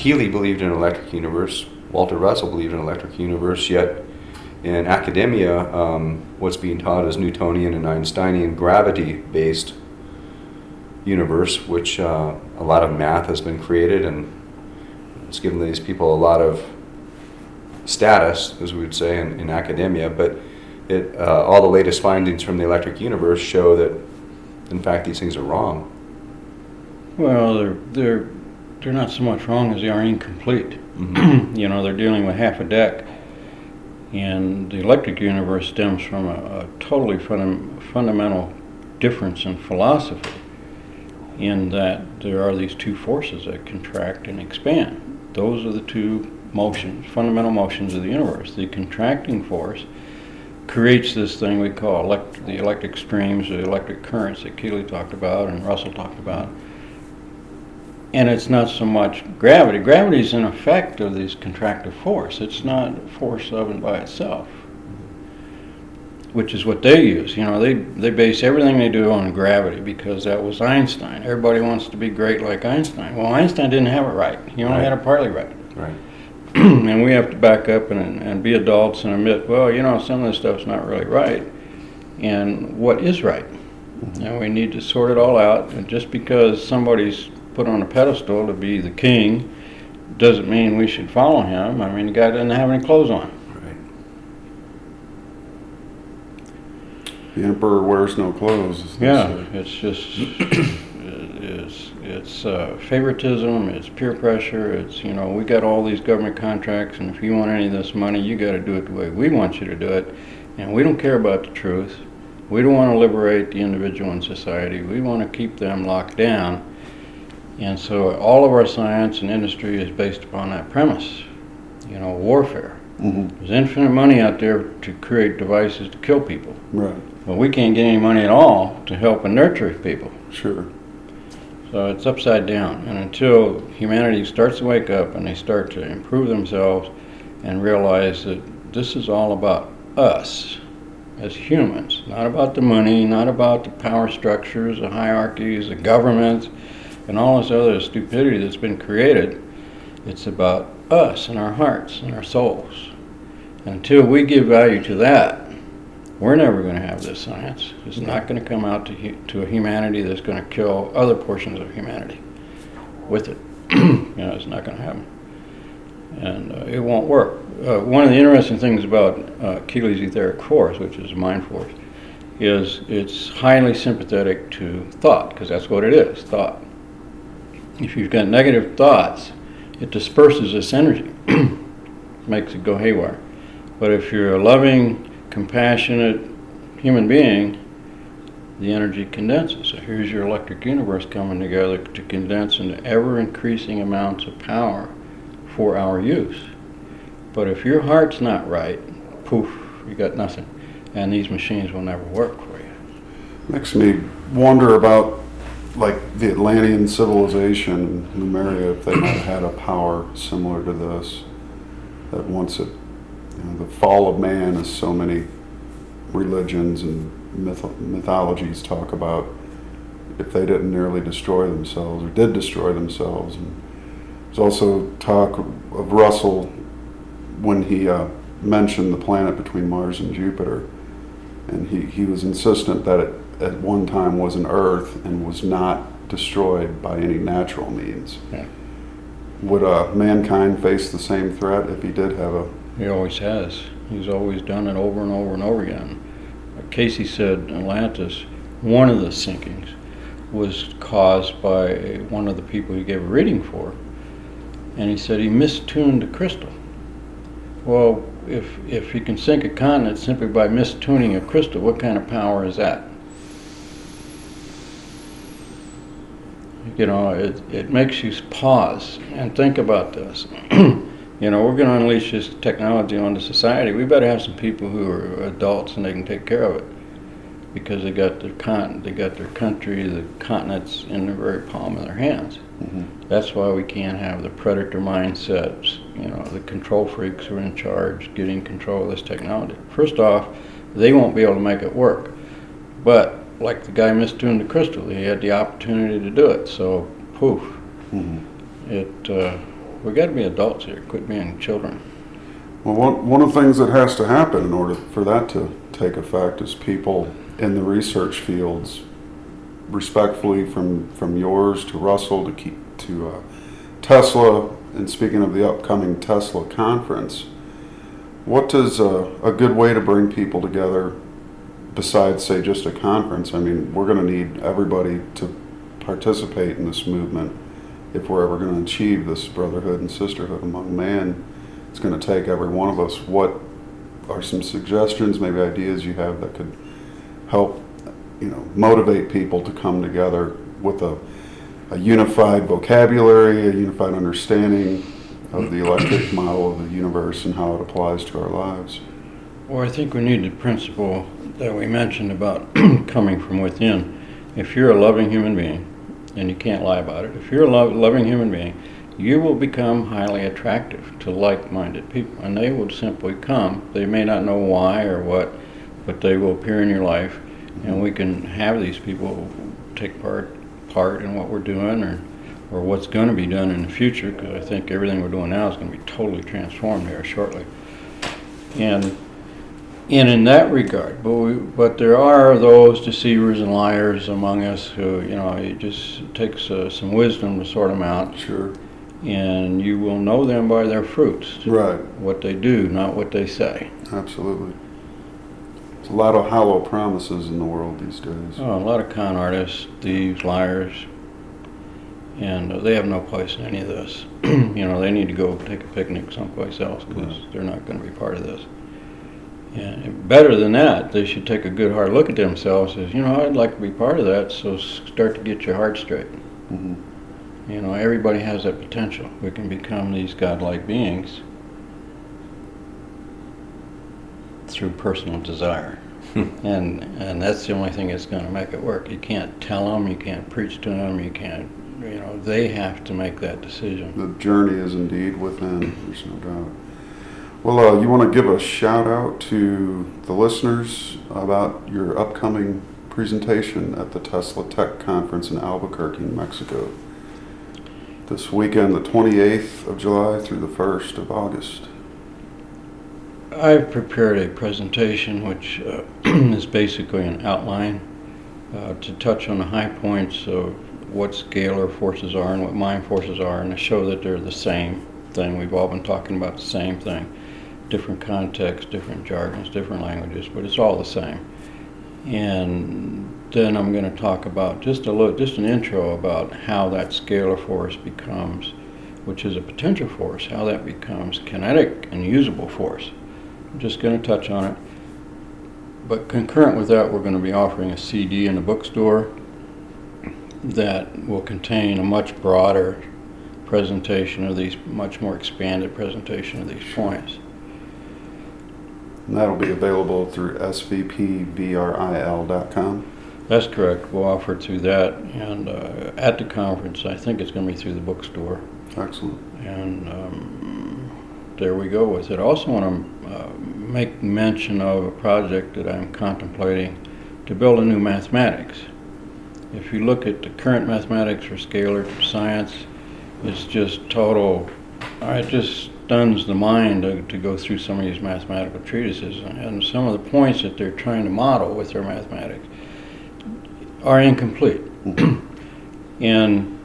Keeley believed in an electric universe. Walter Russell believed in an electric universe, yet in academia, what's being taught is Newtonian and Einsteinian gravity-based universe, which a lot of math has been created, and it's given these people a lot of status, as we would say, in academia. But all the latest findings from the electric universe show that, in fact, these things are wrong. Well, they're not so much wrong as they are incomplete. Mm-hmm. You know, they're dealing with half a deck. And the electric universe stems from a totally fundamental difference in philosophy, in that there are these two forces that contract and expand. Those are the two motions, fundamental motions of the universe. The contracting force creates this thing we call the electric streams, or the electric currents that Keeley talked about and Russell talked about. And it's not so much gravity. Gravity is an effect of this contractive force. It's not a force of and by itself, which is what they use. You know, they base everything they do on gravity, because that was Einstein. Everybody wants to be great like Einstein. Well, Einstein didn't have it right. He only had it partly right. Right. And we have to back up and be adults and admit, well, you know, some of this stuff's not really right. And what is right? And we need to sort it all out. And just because somebody's put on a pedestal to be the king doesn't mean we should follow him. I mean, the guy doesn't have any clothes on. Right. The emperor wears no clothes. Yeah, it's just it's favoritism. It's peer pressure. It's, you know, we got all these government contracts, and if you want any of this money, you got to do it the way we want you to do it. And we don't care about the truth. We don't want to liberate the individual in society. We want to keep them locked down. And so all of our science and industry is based upon that premise, you know, warfare. Mm-hmm. There's infinite money out there to create devices to kill people. Right. But we can't get any money at all to help and nurture people. Sure. So it's upside down. And until humanity starts to wake up and they start to improve themselves and realize that this is all about us as humans, not about the money, not about the power structures, the hierarchies, the government, and all this other stupidity that's been created. It's about us and our hearts and our souls. And until we give value to that, we're never going to have this science. It's not going to come out to a humanity that's going to kill other portions of humanity with it. You know, it's not going to happen. And it won't work. One of the interesting things about Keeley's etheric force, which is a mind force, is it's highly sympathetic to thought, because that's what it is, thought. If you've got negative thoughts, it disperses this energy, makes it go haywire. But if you're a loving, compassionate human being, the energy condenses. So here's your electric universe coming together to condense into ever-increasing amounts of power for our use. But if your heart's not right, poof, you got nothing. And these machines will never work for you. Makes me wonder about, like, the Atlantean civilization, Numeria, if they might have had a power similar to this. That once it, you know, the fall of man, as so many religions and mythologies talk about, if they didn't nearly destroy themselves, or did destroy themselves. And there's also talk of Russell when he mentioned the planet between Mars and Jupiter, and he was insistent that it at one time was an Earth and was not destroyed by any natural means. Yeah. Would mankind face the same threat if he did have a... He always has. He's always done it over and over and over again. Casey said Atlantis, one of the sinkings, was caused by one of the people he gave a reading for, and he said he mistuned a crystal. Well, if you can sink a continent simply by mistuning a crystal, what kind of power is that? You know, it makes you pause and think about this. You know, we're going to unleash this technology onto society. We better have some people who are adults and they can take care of it, because they got their country, the continents in the very palm of their hands. Mm-hmm. That's why we can't have the predator mindsets, you know, the control freaks who are in charge getting control of this technology. First off, they won't be able to make it work. But like the guy mistuned the crystal, he had the opportunity to do it, so poof. Mm-hmm. We got to be adults here. Quit being children. Well, one of the things that has to happen in order for that to take effect is people in the research fields, respectfully from yours to Russell to Tesla, and speaking of the upcoming Tesla conference, what is a good way to bring people together besides, say, just a conference? I mean, we're going to need everybody to participate in this movement if we're ever going to achieve this brotherhood and sisterhood among man. It's going to take every one of us. What are some suggestions, maybe ideas you have that could help, motivate people to come together with a unified vocabulary, a unified understanding of the electric model of the universe and how it applies to our lives? Well, I think we need the principle that we mentioned about coming from within. If you're a loving human being, and you can't lie about it, if you're a loving human being, you will become highly attractive to like-minded people, and they will simply come. They may not know why or what, but they will appear in your life, and we can have these people take part in what we're doing or what's going to be done in the future, because I think everything we're doing now is going to be totally transformed here shortly. And in that regard, but there are those deceivers and liars among us who, it just takes some wisdom to sort them out. Sure. And you will know them by their fruits. Right. What they do, not what they say. Absolutely. There's a lot of hollow promises in the world these days. Oh, a lot of con artists, thieves, liars, and they have no place in any of this. They need to go take a picnic someplace else because they're not going to be part of this. And better than that, they should take a good hard look at themselves as, I'd like to be part of that, so start to get your heart straight. Mm-hmm. Everybody has that potential. We can become these godlike beings through personal desire. And that's the only thing that's going to make it work. You can't tell them, you can't preach to them, you can't, they have to make that decision. The journey is indeed within, there's no doubt. Well, you want to give a shout out to the listeners about your upcoming presentation at the Tesla Tech Conference in Albuquerque, New Mexico. This weekend, the 28th of July through the 1st of August. I've prepared a presentation which is basically an outline to touch on the high points of what scalar forces are and what mind forces are, and to show that they're the same thing. We've all been talking about the same thing. Different contexts, different jargons, different languages, but it's all the same. And then I'm going to talk about just an intro about how that scalar force becomes, which is a potential force, how that becomes kinetic and usable force. I'm just going to touch on it. But concurrent with that, we're going to be offering a CD in the bookstore that will contain a much broader presentation of these, much more expanded presentation of these points. And that'll be available through svpvril.com. That's correct. We'll offer it through that. And at the conference, I think it's going to be through the bookstore. Excellent. And there we go with it. I also want to make mention of a project that I'm contemplating to build a new mathematics. If you look at the current mathematics for scalar science, it's just total, it just stuns the mind to go through some of these mathematical treatises, and some of the points that they're trying to model with their mathematics are incomplete. And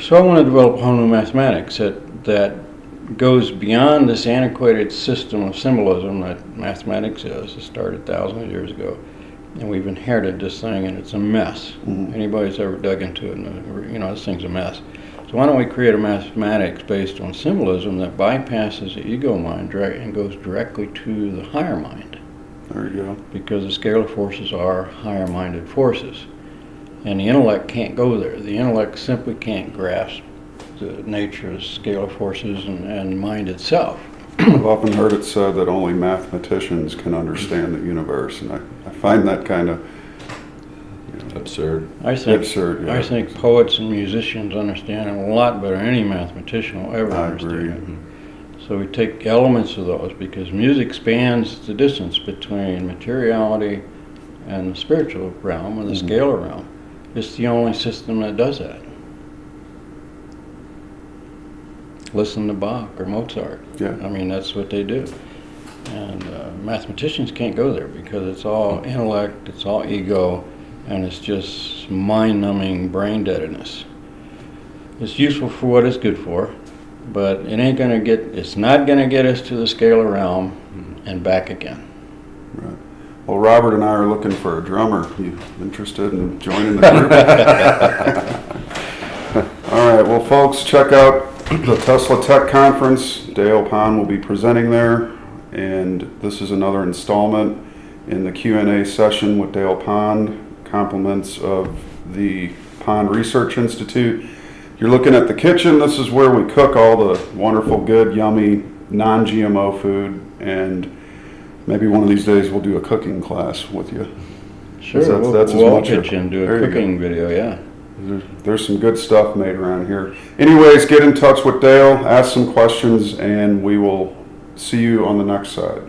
so I want to develop a whole new mathematics that goes beyond this antiquated system of symbolism that mathematics is. It started thousands of years ago, and we've inherited this thing, and it's a mess. Anybody's ever dug into it, and this thing's a mess. So why don't we create a mathematics based on symbolism that bypasses the ego mind and goes directly to the higher mind? There you go. Because the scalar forces are higher-minded forces, and the intellect can't go there. The intellect simply can't grasp the nature of scalar forces and mind itself. I've often heard it said that only mathematicians can understand the universe, and I find that kind of absurd. I think absurd. Yeah. I think poets and musicians understand it a lot better than any mathematician will ever understand it. So we take elements of those, because music spans the distance between materiality and the spiritual realm and the scalar realm. It's the only system that does that. listen to Bach or Mozart. Yeah. I mean, that's what they do. And mathematicians can't go there because it's all intellect, it's all ego, and it's just mind-numbing brain deadness. It's useful for what it's good for, but it's not gonna get us to the scalar realm and back again. Right. Well, Robert and I are looking for a drummer. You interested in joining the group? All right. Well, folks, check out the Tesla Tech Conference. Dale Pond will be presenting there, and this is another installment in the Q&A session with Dale Pond, compliments of the Pond Research Institute. You're looking at the kitchen. This is where we cook all the wonderful, good, yummy, non-GMO food, and maybe one of these days we'll do a cooking class with you. Sure, That's as we'll much pitch in, do a cooking video, yeah. There's some good stuff made around here. Anyways, get in touch with Dale, ask some questions, and we will see you on the next side.